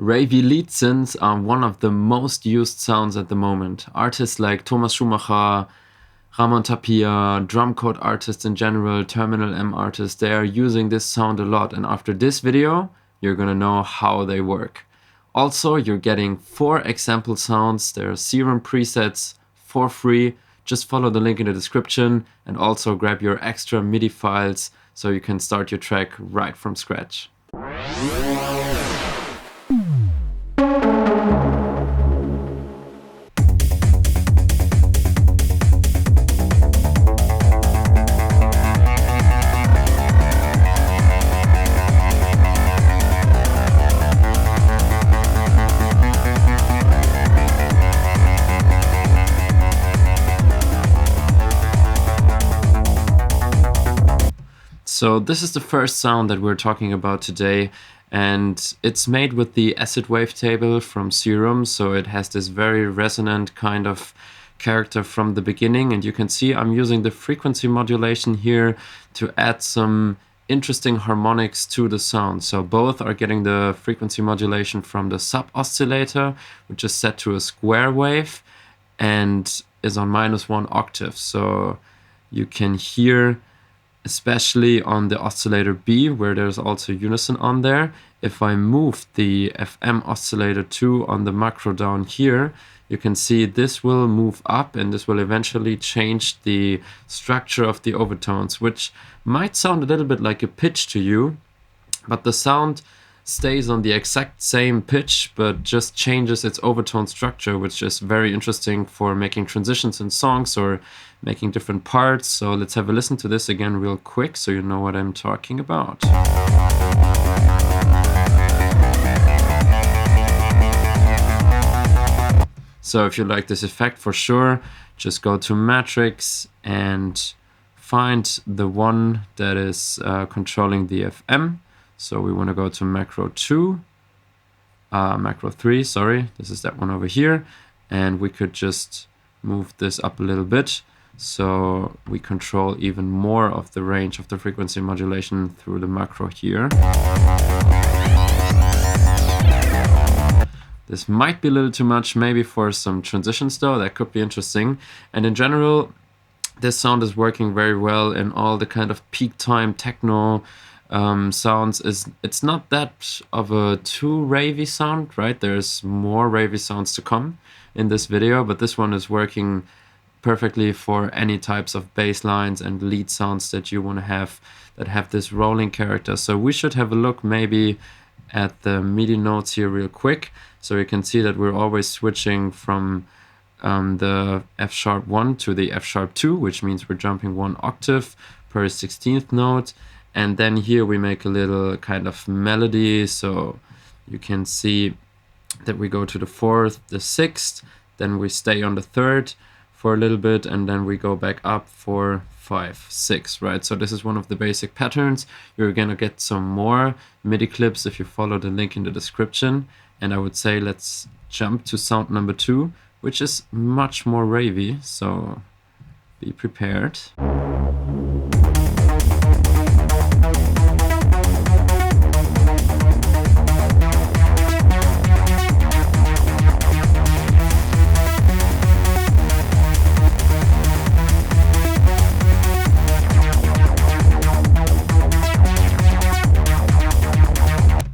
Rave lead synths are one of the most used sounds at the moment. Artists like Thomas Schumacher, Ramon Tapia, Drumcode artists in general, Terminal M artists, they are using this sound a lot. And after this video, you're gonna know how they work. Also, you're getting 4 example sounds. There are Serum presets for free. Just follow the link in the description and also grab your extra MIDI files so you can start your track right from scratch. So this is the first sound that we're talking about today, and it's made with the acid wavetable from Serum, so it has this very resonant kind of character from the beginning, and you can see I'm using the frequency modulation here to add some interesting harmonics to the sound. So both are getting the frequency modulation from the sub oscillator, which is set to a square wave and is on -1 octave. So you can hear, especially on the oscillator B, where there's also unison on there. If I move the FM oscillator 2 on the macro down here, you can see this will move up and this will eventually change the structure of the overtones, which might sound a little bit like a pitch to you, but the sound stays on the exact same pitch but just changes its overtone structure, which is very interesting for making transitions in songs or making different parts. So let's have a listen to this again real quick so you know what I'm talking about. So if you like this effect, for sure, just go to Matrix and find the one that is controlling the FM. So we want to go to macro 3, sorry, this is that one over here. And we could just move this up a little bit so we control even more of the range of the frequency modulation through the macro here. This might be a little too much, maybe for some transitions though, that could be interesting. And in general, this sound is working very well in all the kind of peak time techno sounds. It's not that of a too ravey sound, right? There's more ravey sounds to come in this video, but this one is working perfectly for any types of bass lines and lead sounds that you want to have that have this rolling character. So we should have a look maybe at the MIDI notes here real quick, so you can see that we're always switching from the F#1 to the F#2, which means we're jumping 1 octave per 16th note. And then here we make a little kind of melody, so you can see that we go to the 4th, the 6th, then we stay on the 3rd for a little bit, and then we go back up for 5, 6, right? So this is one of the basic patterns. You're gonna get some more MIDI clips if you follow the link in the description. And I would say let's jump to sound number 2, which is much more ravey, so be prepared.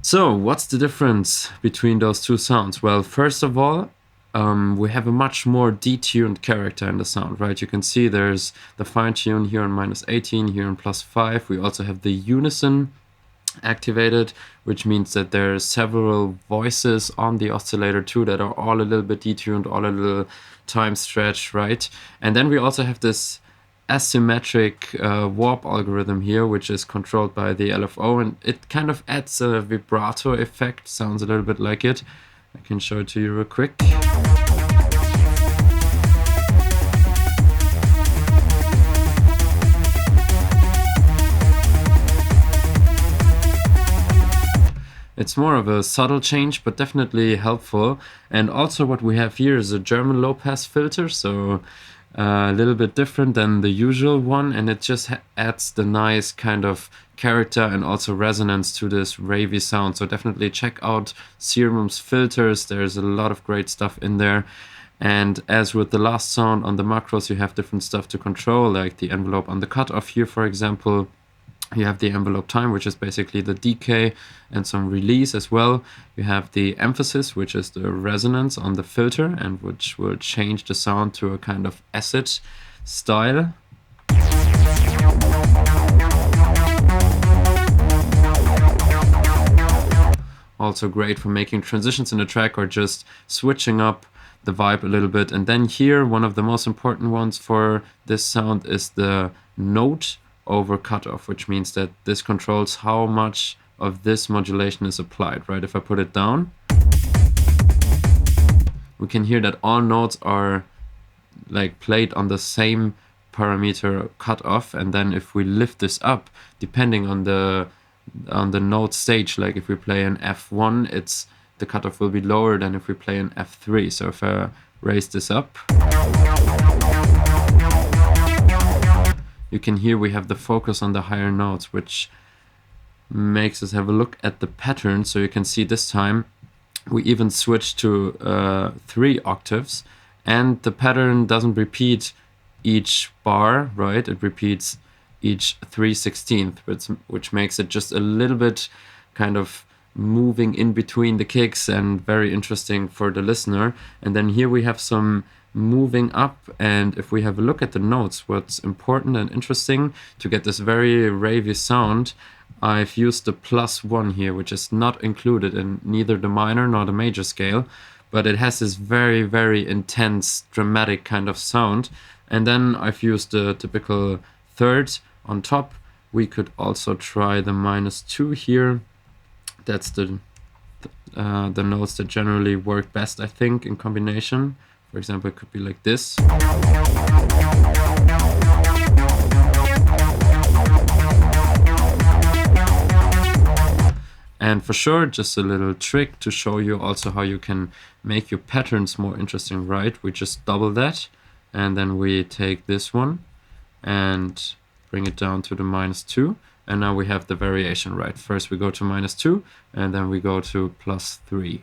So what's the difference between those two sounds? Well, first of all, we have a much more detuned character in the sound, right? You can see there's the fine tune here on -18, here on +5. We also have the unison activated, which means that there's several voices on the oscillator too that are all a little bit detuned, all a little time stretched, right? And then we also have this asymmetric warp algorithm here, which is controlled by the LFO, and it kind of adds a vibrato effect, sounds a little bit like it. I can show it to you real quick. It's more of a subtle change, but definitely helpful. And also what we have here is a German low-pass filter, so a little bit different than the usual one, and it just adds the nice kind of character and also resonance to this ravey sound. So definitely check out Serum's filters. There's a lot of great stuff in there. And as with the last sound on the macros, you have different stuff to control, like the envelope on the cutoff here, for example. You have the envelope time, which is basically the decay, and some release as well. You have the emphasis, which is the resonance on the filter, and which will change the sound to a kind of acid style. Also great for making transitions in the track or just switching up the vibe a little bit. And then here, one of the most important ones for this sound is the note over cutoff, which means that this controls how much of this modulation is applied, right? If I put it down, we can hear that all notes are like played on the same parameter cutoff. And then if we lift this up, depending on the note stage, like if we play an F1, the cutoff will be lower than if we play an F3. So if I raise this up, you can hear we have the focus on the higher notes, which makes us have a look at the pattern. So you can see this time we even switched to 3 octaves, and the pattern doesn't repeat each bar, right? It repeats each 3/16, which makes it just a little bit kind of moving in between the kicks and very interesting for the listener. And then here we have some moving up, and if we have a look at the notes, what's important and interesting to get this very ravey sound, I've used the +1 here, which is not included in neither the minor nor the major scale, but it has this very, very intense, dramatic kind of sound. And then I've used the typical third on top. We could also try the -2 here. That's the notes that generally work best, I think, in combination. For example, it could be like this. And for sure, just a little trick to show you also how you can make your patterns more interesting, right? We just double that, and then we take this one and bring it down to the -2. And now we have the variation, right? First we go to -2, and then we go to +3.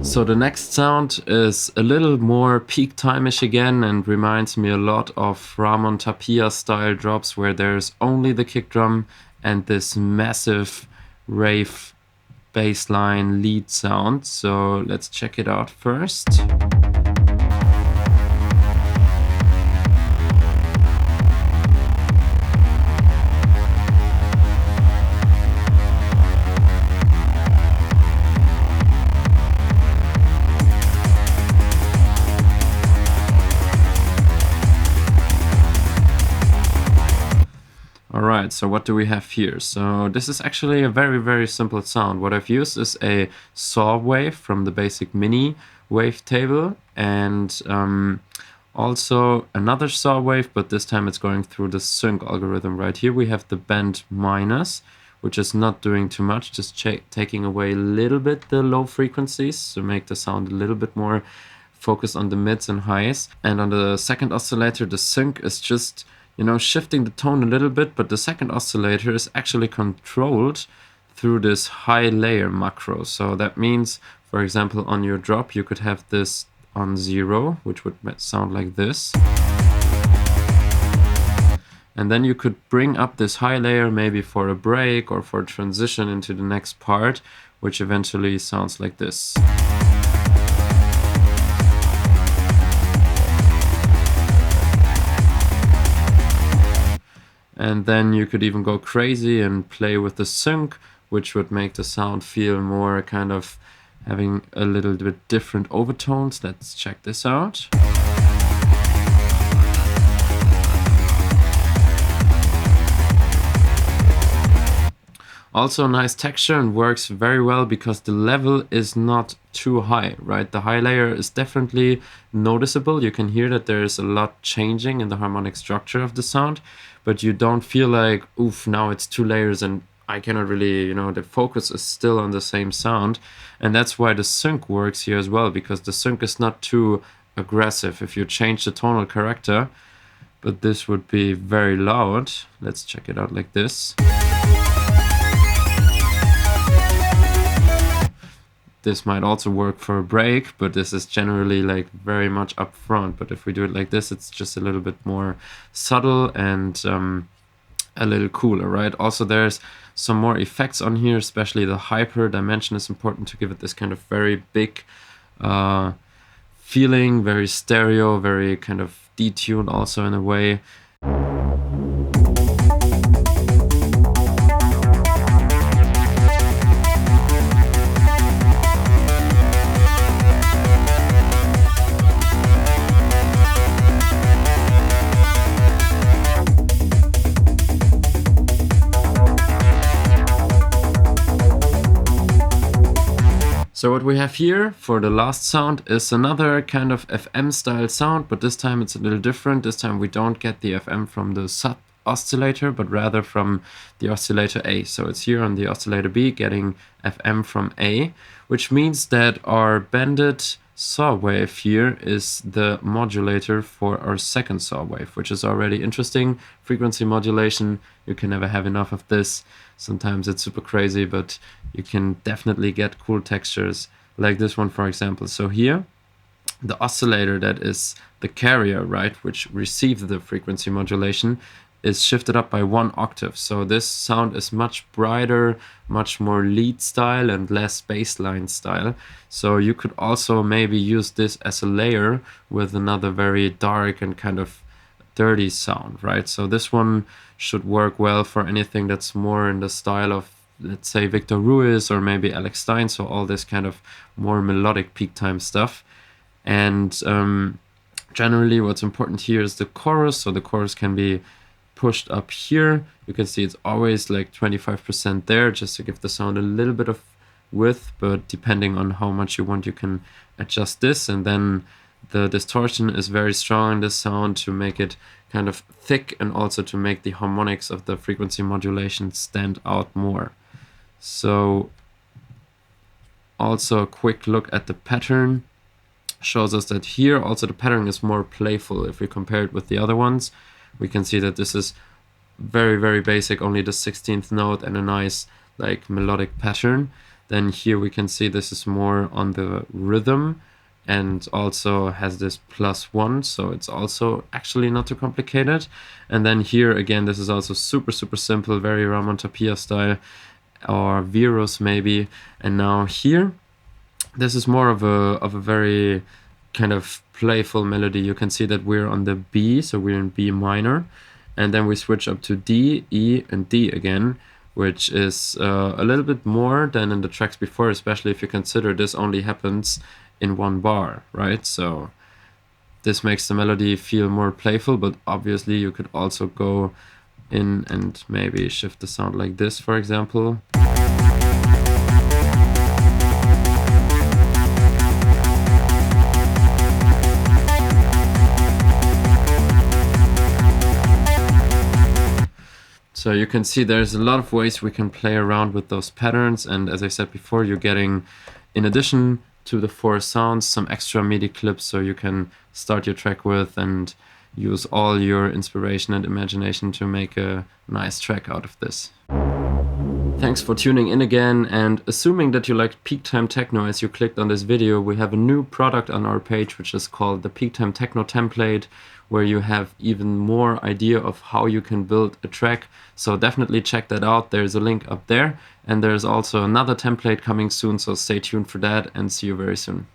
So the next sound is a little more peak time-ish again, and reminds me a lot of Ramon Tapia style drops where there's only the kick drum and this massive rave bassline lead sound. So let's check it out first. Alright, so what do we have here? So this is actually a very, very simple sound. What I've used is a saw wave from the basic mini wavetable, and also another saw wave, but this time it's going through the sync algorithm. Right here we have the band minus, which is not doing too much, just taking away a little bit the low frequencies to make the sound a little bit more focused on the mids and highs. And on the second oscillator, the sync is just, you know, shifting the tone a little bit, but the second oscillator is actually controlled through this high layer macro. So that means, for example, on your drop, you could have this on 0, which would sound like this. And then you could bring up this high layer maybe for a break or for a transition into the next part, which eventually sounds like this. And then you could even go crazy and play with the sync, which would make the sound feel more kind of having a little bit different overtones. Let's check this out. Also nice texture and works very well because the level is not too high, right? The high layer is definitely noticeable. You can hear that there is a lot changing in the harmonic structure of the sound, but you don't feel like, oof, now it's 2 layers and I cannot really, you know, the focus is still on the same sound. And that's why the sync works here as well, because the sync is not too aggressive. If you change the tonal character, but this would be very loud. Let's check it out like this. This might also work for a break, but this is generally like very much up front. But if we do it like this, it's just a little bit more subtle and a little cooler, right? Also, there's some more effects on here, especially the hyper dimension is important to give it this kind of very big feeling, very stereo, very kind of detuned also in a way. So what we have here for the last sound is another kind of FM style sound, but this time it's a little different. This time we don't get the FM from the sub oscillator, but rather from the oscillator A. So it's here on the oscillator B getting FM from A, which means that our banded saw wave here is the modulator for our second saw wave, which is already interesting. Frequency modulation, you can never have enough of this. Sometimes it's super crazy, but you can definitely get cool textures like this one, for example. So here, the oscillator that is the carrier, right, which receives the frequency modulation, is shifted up by 1 octave. So this sound is much brighter, much more lead style and less bassline style. So you could also maybe use this as a layer with another very dark and kind of dirty sound, right? So this one should work well for anything that's more in the style of, let's say, Victor Ruiz or maybe Alex Stein. So all this kind of more melodic peak time stuff. And generally what's important here is the chorus. So the chorus can be pushed up here. You can see it's always like 25% there, just to give the sound a little bit of width, but depending on how much you want, you can adjust this. And then the distortion is very strong in this sound to make it kind of thick and also to make the harmonics of the frequency modulation stand out more. So also a quick look at the pattern shows us that here also the pattern is more playful. If we compare it with the other ones, we can see that this is very, very basic, only the 16th note and a nice like melodic pattern. Then here we can see this is more on the rhythm and also has this +1, so it's also actually not too complicated. And then here again, this is also super, super simple, very Ramon Tapia style or Virus maybe. And now here, this is more of a very kind of playful melody. You can see that we're on the B, so we're in B minor, and then we switch up to D, E, and D again, which is a little bit more than in the tracks before, especially if you consider this only happens in 1 bar, right? So this makes the melody feel more playful, but obviously you could also go in and maybe shift the sound like this, for example. So you can see there's a lot of ways we can play around with those patterns, and as I said before, you're getting, in addition to the 4 sounds, some extra MIDI clips so you can start your track with and use all your inspiration and imagination to make a nice track out of this. Thanks for tuning in again, and assuming that you liked Peak Time Techno as you clicked on this video, we have a new product on our page which is called the Peak Time Techno template, where you have even more idea of how you can build a track. So definitely check that out. There's a link up there, and there's also another template coming soon, so stay tuned for that and see you very soon.